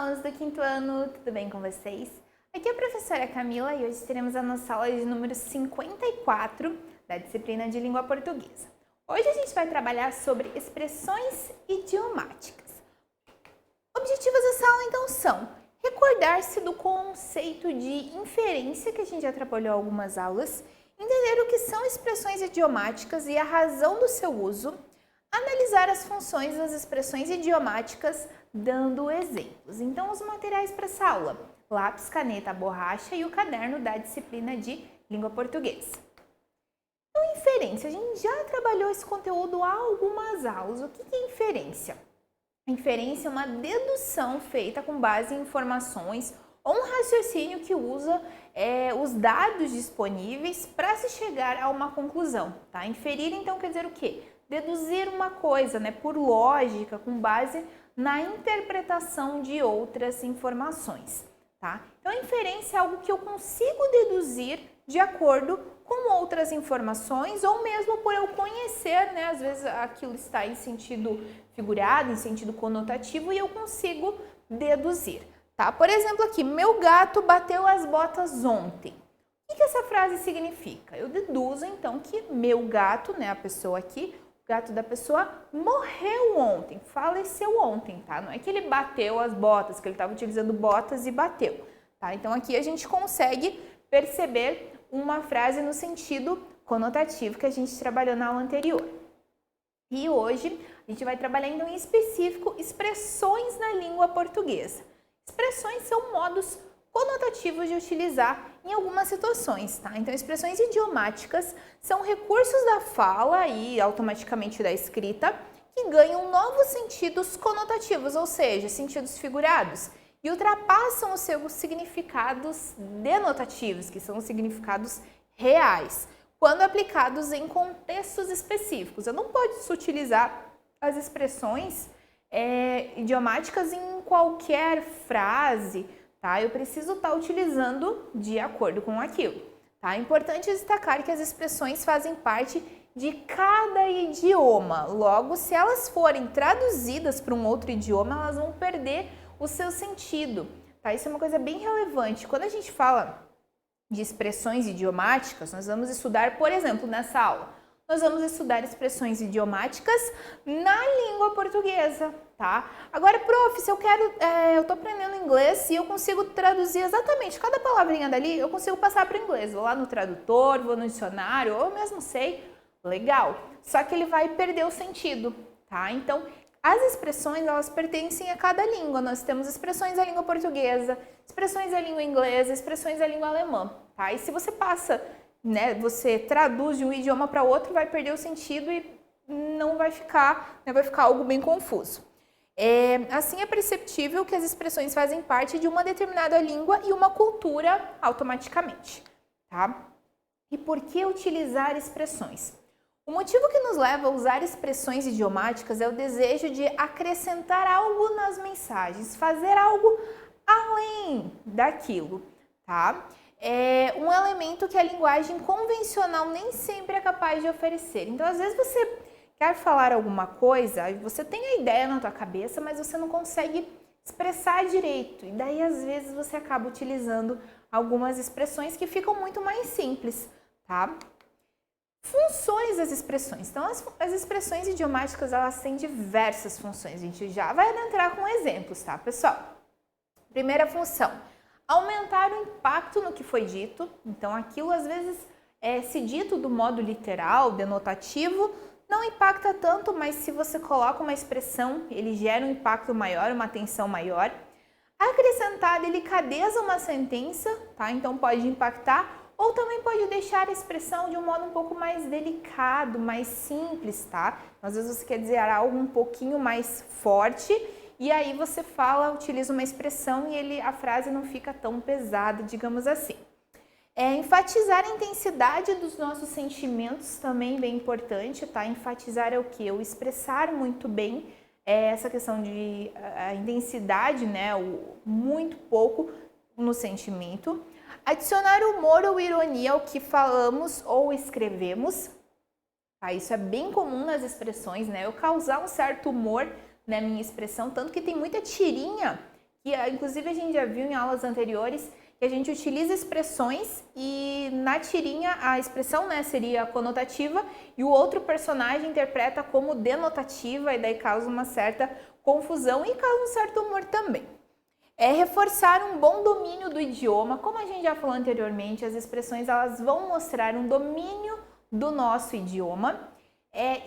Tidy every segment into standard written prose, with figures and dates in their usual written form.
alunos do quinto ano, tudo bem com vocês? Aqui é a professora Camila e hoje teremos a nossa aula de número 54 da disciplina de língua portuguesa. Hoje a gente vai trabalhar sobre expressões idiomáticas. Objetivos dessa aula então são recordar-se do conceito de inferência, que a gente já trabalhou em algumas aulas, entender o que são expressões idiomáticas e a razão do seu uso, analisar as funções das expressões idiomáticas, dando exemplos. Então, os materiais para essa aula: lápis, caneta, borracha e o caderno da disciplina de língua portuguesa. Então, inferência. A gente já trabalhou esse conteúdo há algumas aulas. O que é inferência? Inferência é uma dedução feita com base em informações ou um raciocínio que usa os dados disponíveis para se chegar a uma conclusão. Tá? Inferir, então, quer dizer o quê? Deduzir uma coisa, né, por lógica, com base na interpretação de outras informações. Tá? Então, a inferência é algo que eu consigo deduzir de acordo com outras informações ou mesmo por eu conhecer, né, às vezes aquilo está em sentido figurado, em sentido conotativo e eu consigo deduzir. Tá? Por exemplo, aqui, meu gato bateu as botas ontem. O que essa frase significa? Eu deduzo, então, que meu gato, né, a pessoa aqui, o gato da pessoa morreu ontem, faleceu ontem, tá? Não é que ele bateu as botas, que ele estava utilizando botas e bateu, tá? Então, aqui a gente consegue perceber uma frase no sentido conotativo que a gente trabalhou na aula anterior. E hoje a gente vai trabalhar, então, em específico, expressões na língua portuguesa. Expressões são modos conotativos de utilizar em algumas situações, tá? Então, expressões idiomáticas são recursos da fala e automaticamente da escrita que ganham novos sentidos conotativos, ou seja, sentidos figurados, e ultrapassam os seus significados denotativos, que são os significados reais, quando aplicados em contextos específicos. Eu não posso utilizar as expressões idiomáticas em qualquer frase, tá? Eu preciso estar utilizando de acordo com aquilo. Tá? É importante destacar que as expressões fazem parte de cada idioma. Logo, se elas forem traduzidas para um outro idioma, elas vão perder o seu sentido. Tá? Isso é uma coisa bem relevante. Quando a gente fala de expressões idiomáticas, nós vamos estudar, por exemplo, nessa aula, nós vamos estudar expressões idiomáticas na língua portuguesa, tá? Agora, prof, se eu tô aprendendo inglês e eu consigo traduzir exatamente cada palavrinha dali, eu consigo passar para o inglês. Vou lá no tradutor, vou no dicionário, ou eu mesmo sei, legal. Só que ele vai perder o sentido, tá? Então, as expressões, elas pertencem a cada língua. Nós temos expressões da língua portuguesa, expressões da língua inglesa, expressões da língua alemã, tá? E se você passa, né, você traduz de um idioma para outro, vai perder o sentido e não vai ficar, né, vai ficar algo bem confuso. Assim é perceptível que as expressões fazem parte de uma determinada língua e uma cultura automaticamente, tá? E por que utilizar expressões? O motivo que nos leva a usar expressões idiomáticas é o desejo de acrescentar algo nas mensagens, fazer algo além daquilo, tá? É um elemento que a linguagem convencional nem sempre é capaz de oferecer. Então, às vezes você quer falar alguma coisa, você tem a ideia na tua cabeça, mas você não consegue expressar direito. E daí, às vezes, você acaba utilizando algumas expressões que ficam muito mais simples, tá? Funções das expressões. Então, as expressões idiomáticas, elas têm diversas funções. A gente já vai adentrar com exemplos, tá, pessoal? Primeira função: aumentar o impacto no que foi dito. Então, aquilo às vezes se dito do modo literal, denotativo, não impacta tanto, mas se você coloca uma expressão, ele gera um impacto maior, uma tensão maior. Acrescentar delicadeza a uma sentença, tá? Então, pode impactar, ou também pode deixar a expressão de um modo um pouco mais delicado, mais simples, tá? Às vezes você quer dizer algo um pouquinho mais forte, e aí você utiliza uma expressão e a frase não fica tão pesada, digamos assim. Enfatizar a intensidade dos nossos sentimentos também bem importante, tá? Enfatizar é o quê? O expressar muito bem essa questão de a intensidade, né? O muito pouco no sentimento. Adicionar humor ou ironia ao que falamos ou escrevemos. Tá? Isso é bem comum nas expressões, né? Eu causar um certo humor na minha expressão, tanto que tem muita tirinha que inclusive a gente já viu em aulas anteriores, que a gente utiliza expressões e na tirinha a expressão, né, seria conotativa e o outro personagem interpreta como denotativa e daí causa uma certa confusão e causa um certo humor também. É reforçar um bom domínio do idioma, como a gente já falou anteriormente, as expressões elas vão mostrar um domínio do nosso idioma,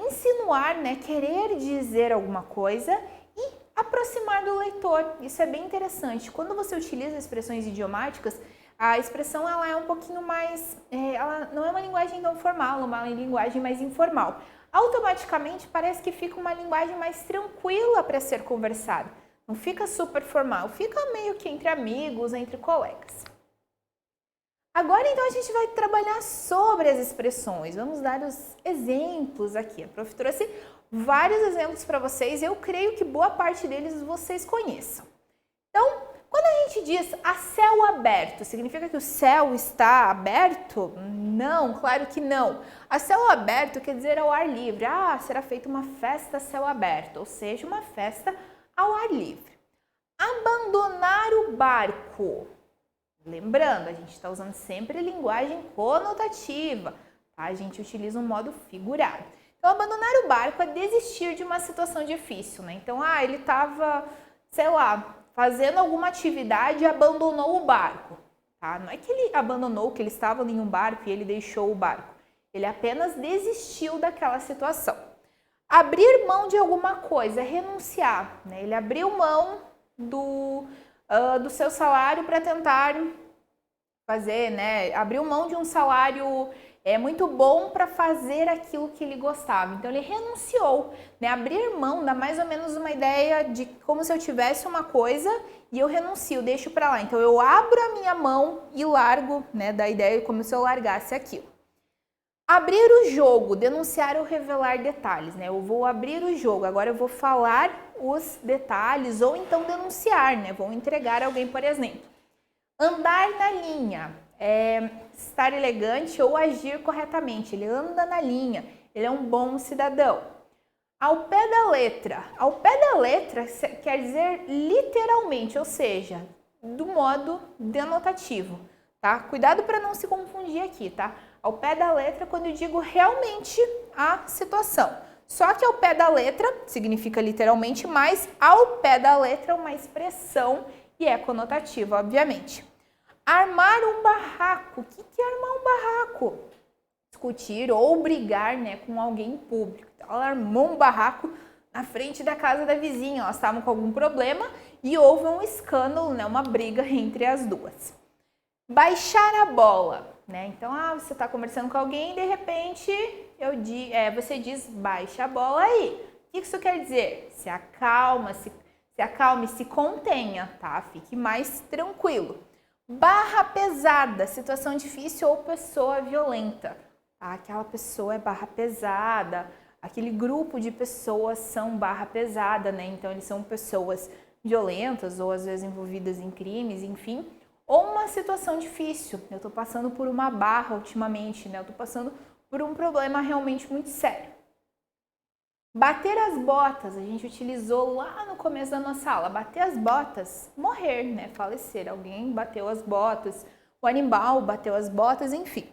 insinuar, né, querer dizer alguma coisa e aproximar do leitor. Isso é bem interessante. Quando você utiliza expressões idiomáticas, a expressão ela é um pouquinho mais, ela não é uma linguagem tão formal, é uma linguagem mais informal. Automaticamente parece que fica uma linguagem mais tranquila para ser conversada. Não fica super formal, fica meio que entre amigos, entre colegas. Agora, então, a gente vai trabalhar sobre as expressões. Vamos dar os exemplos aqui. A prof trouxe vários exemplos para vocês. Eu creio que boa parte deles vocês conheçam. Então, quando a gente diz a céu aberto, significa que o céu está aberto? Não, claro que não. A céu aberto quer dizer ao ar livre. Ah, será feita uma festa a céu aberto, ou seja, uma festa ao ar livre. Abandonar o barco. Lembrando, a gente está usando sempre linguagem conotativa, tá? A gente utiliza um modo figurado. Então, abandonar o barco é desistir de uma situação difícil, né? Então, ele estava, sei lá, fazendo alguma atividade e abandonou o barco, tá? Não é que ele abandonou, que ele estava em um barco e ele deixou o barco. Ele apenas desistiu daquela situação. Abrir mão de alguma coisa é renunciar, né? Ele abriu mão do seu salário para tentar fazer, né? Abriu mão de um salário muito bom para fazer aquilo que ele gostava. Então, ele renunciou, né? Abrir mão dá mais ou menos uma ideia de como se eu tivesse uma coisa e eu renuncio, deixo para lá. Então, eu abro a minha mão e largo, né? Da ideia como se eu largasse aquilo. Abrir o jogo, denunciar ou revelar detalhes, né? Eu vou abrir o jogo, agora eu vou falar os detalhes ou então denunciar, né? Vou entregar alguém, por exemplo. Andar na linha, estar elegante ou agir corretamente. Ele anda na linha, ele é um bom cidadão. Ao pé da letra. Ao pé da letra quer dizer literalmente, ou seja, do modo denotativo, tá? Cuidado para não se confundir aqui, tá? Ao pé da letra quando eu digo realmente a situação. Só que ao pé da letra significa literalmente, mas ao pé da letra é uma expressão e é conotativa, obviamente. Armar um barraco. O que é armar um barraco? Discutir ou brigar, né, com alguém em público. Então, ela armou um barraco na frente da casa da vizinha. Elas estavam com algum problema e houve um escândalo, né, uma briga entre as duas. Baixar a bola. Né? Então, você está conversando com alguém e de repente você diz baixa a bola aí. O que isso quer dizer? Se acalme, se contenha, tá? Fique mais tranquilo. Barra pesada, situação difícil ou pessoa violenta. Aquela pessoa é barra pesada, aquele grupo de pessoas são barra pesada, né? Então, eles são pessoas violentas ou às vezes envolvidas em crimes, enfim. Ou uma situação difícil, eu estou passando por uma barra ultimamente, né? Eu estou passando por um problema realmente muito sério. Bater as botas, a gente utilizou lá no começo da nossa aula. Bater as botas, morrer, né? Falecer, alguém bateu as botas, o animal bateu as botas, enfim.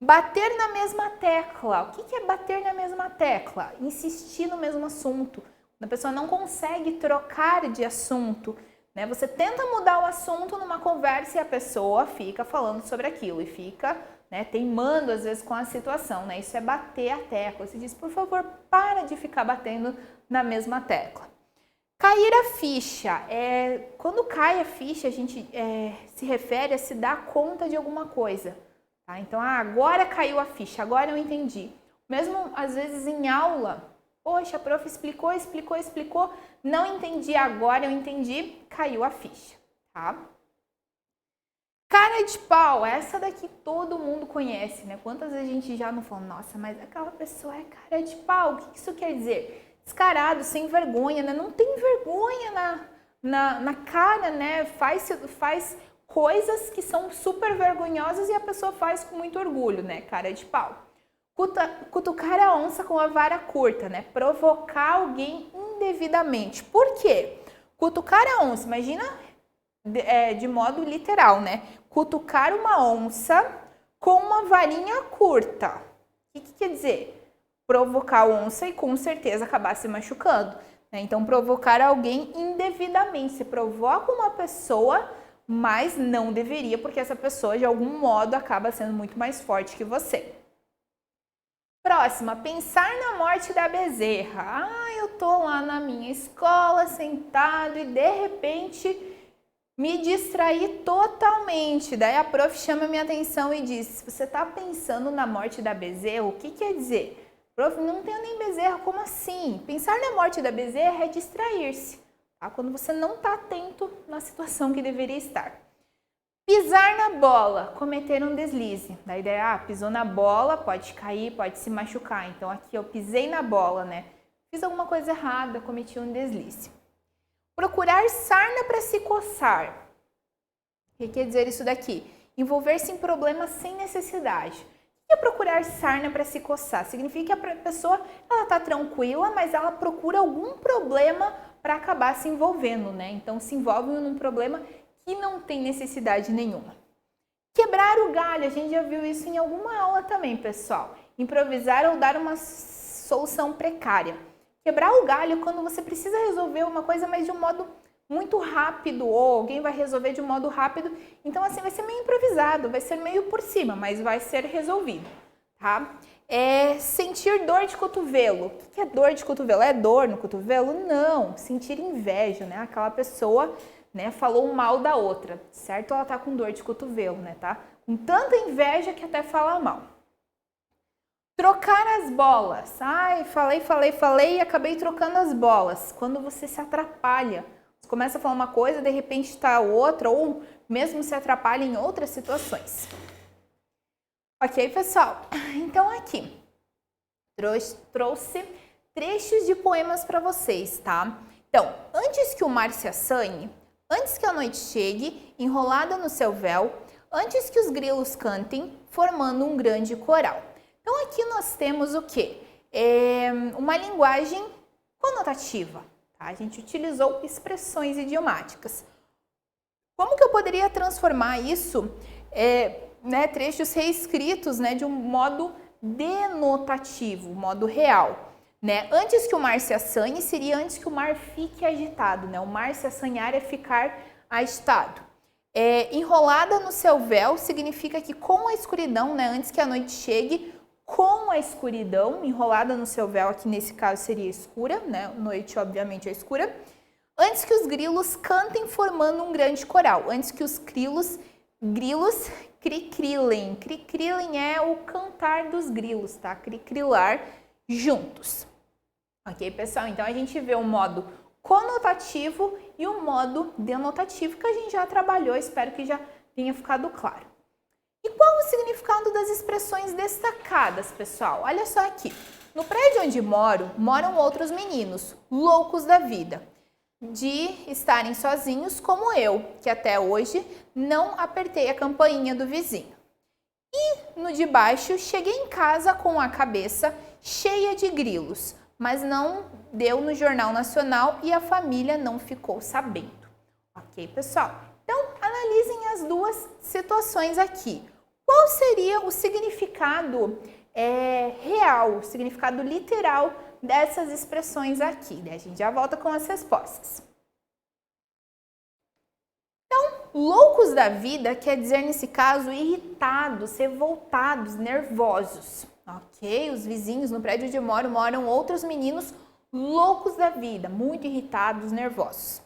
Bater na mesma tecla, o que é bater na mesma tecla? Insistir no mesmo assunto, a pessoa não consegue trocar de assunto, né? Você tenta mudar o assunto numa conversa e a pessoa fica falando sobre aquilo e fica, né, teimando às vezes com a situação, né? Isso é bater a tecla. Você diz, por favor, para de ficar batendo na mesma tecla. Cair a ficha. Quando cai a ficha, a gente se refere a se dar conta de alguma coisa. Tá? Então, agora caiu a ficha, agora eu entendi. Mesmo às vezes em aula, poxa, a prof explicou, não entendi, agora eu entendi, caiu a ficha, tá? Cara de pau, essa daqui todo mundo conhece, né? Quantas vezes a gente já não falou, nossa, mas aquela pessoa é cara de pau, o que isso quer dizer? Descarado, sem vergonha, né? Não tem vergonha na cara, né? Faz coisas que são super vergonhosas e a pessoa faz com muito orgulho, né? Cara de pau. Cutucar a onça com a vara curta, né? Provocar alguém indevidamente. Por quê? Cutucar a onça, imagina de modo literal, né? Cutucar uma onça com uma varinha curta. O que quer dizer? Provocar a onça e com certeza acabar se machucando, né? Então, provocar alguém indevidamente. Se provoca uma pessoa, mas não deveria, porque essa pessoa de algum modo acaba sendo muito mais forte que você. Próxima, pensar na morte da bezerra. Eu tô lá na minha escola, sentado e de repente me distraí totalmente. Daí a prof chama minha atenção e diz: se você tá pensando na morte da bezerra, o que quer dizer? Prof, não tenho nem bezerra, como assim? Pensar na morte da bezerra é distrair-se, tá? Quando você não tá atento na situação que deveria estar. Pisar na bola, cometer um deslize. Da ideia, pisou na bola, pode cair, pode se machucar. Então aqui eu pisei na bola, né? Fiz alguma coisa errada, cometi um deslize. Procurar sarna para se coçar. O que quer dizer isso daqui? Envolver-se em problemas sem necessidade. O que é procurar sarna para se coçar? Significa que a pessoa está tranquila, mas ela procura algum problema para acabar se envolvendo, né? Então se envolve num problema que não tem necessidade nenhuma. Quebrar o galho, a gente já viu isso em alguma aula também, pessoal. Improvisar ou dar uma solução precária. Quebrar o galho é quando você precisa resolver uma coisa, mas de um modo muito rápido, ou alguém vai resolver de um modo rápido. Então, assim, vai ser meio improvisado, vai ser meio por cima, mas vai ser resolvido, tá? Sentir dor de cotovelo. O que é dor de cotovelo? É dor no cotovelo? Não. Sentir inveja, né? Aquela pessoa, né, falou mal da outra, certo? Ela tá com dor de cotovelo, né, tá? Com tanta inveja que até fala mal. Trocar as bolas. Falei e acabei trocando as bolas. Quando você se atrapalha, você começa a falar uma coisa, de repente está outra, ou mesmo se atrapalha em outras situações. Ok, pessoal? Então aqui, trouxe trechos de poemas para vocês, tá? Então, antes que o mar se assanhe, antes que a noite chegue, enrolada no seu véu, antes que os grilos cantem, formando um grande coral. Então aqui nós temos o quê? Uma linguagem conotativa, tá? A gente utilizou expressões idiomáticas. Como que eu poderia transformar isso, trechos reescritos, né, de um modo denotativo, modo real? Né? Antes que o mar se assanhe, seria antes que o mar fique agitado, né? O mar se assanhar é ficar agitado. Enrolada no seu véu significa que com a escuridão, né, antes que a noite chegue, com a escuridão, enrolada no seu véu, aqui nesse caso seria escura, né? Noite obviamente é escura. Antes que os grilos cantem formando um grande coral, antes que os grilos cricrilem. Cricrilem é o cantar dos grilos, tá? Cricrilar juntos. Ok, pessoal? Então a gente vê o modo conotativo e o modo denotativo que a gente já trabalhou, espero que já tenha ficado claro. E qual o significado das expressões destacadas, pessoal? Olha só aqui. No prédio onde moram outros meninos, loucos da vida, de estarem sozinhos como eu, que até hoje não apertei a campainha do vizinho. E no de baixo, cheguei em casa com a cabeça cheia de grilos, mas não deu no Jornal Nacional e a família não ficou sabendo. Ok, pessoal? Então, analisem as duas situações aqui. Qual seria o significado real, o significado literal dessas expressões aqui? Né? A gente já volta com as respostas. Então, loucos da vida quer dizer, nesse caso, irritados, revoltados, nervosos. Ok? Os vizinhos no prédio onde moram outros meninos loucos da vida, muito irritados, nervosos.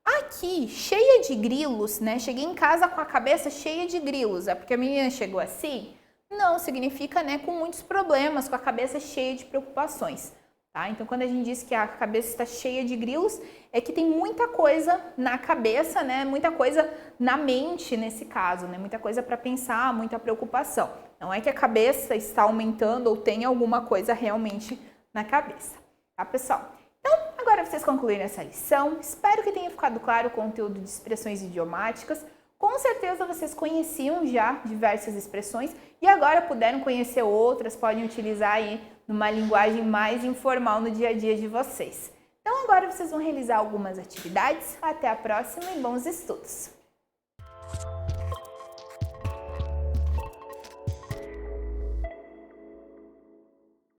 Aqui, cheia de grilos, né? Cheguei em casa com a cabeça cheia de grilos. É porque a menina chegou assim? Não, significa, né, com muitos problemas, com a cabeça cheia de preocupações. Tá? Então, quando a gente diz que a cabeça está cheia de grilos, é que tem muita coisa na cabeça, né? Muita coisa na mente, nesse caso, né? Muita coisa para pensar, muita preocupação. Não é que a cabeça está aumentando ou tem alguma coisa realmente na cabeça. Tá, pessoal? Então, agora vocês concluíram essa lição. Espero que tenha ficado claro o conteúdo de expressões idiomáticas. Com certeza vocês conheciam já diversas expressões e agora puderam conhecer outras, podem utilizar aí numa linguagem mais informal no dia a dia de vocês. Então agora vocês vão realizar algumas atividades. Até a próxima e bons estudos!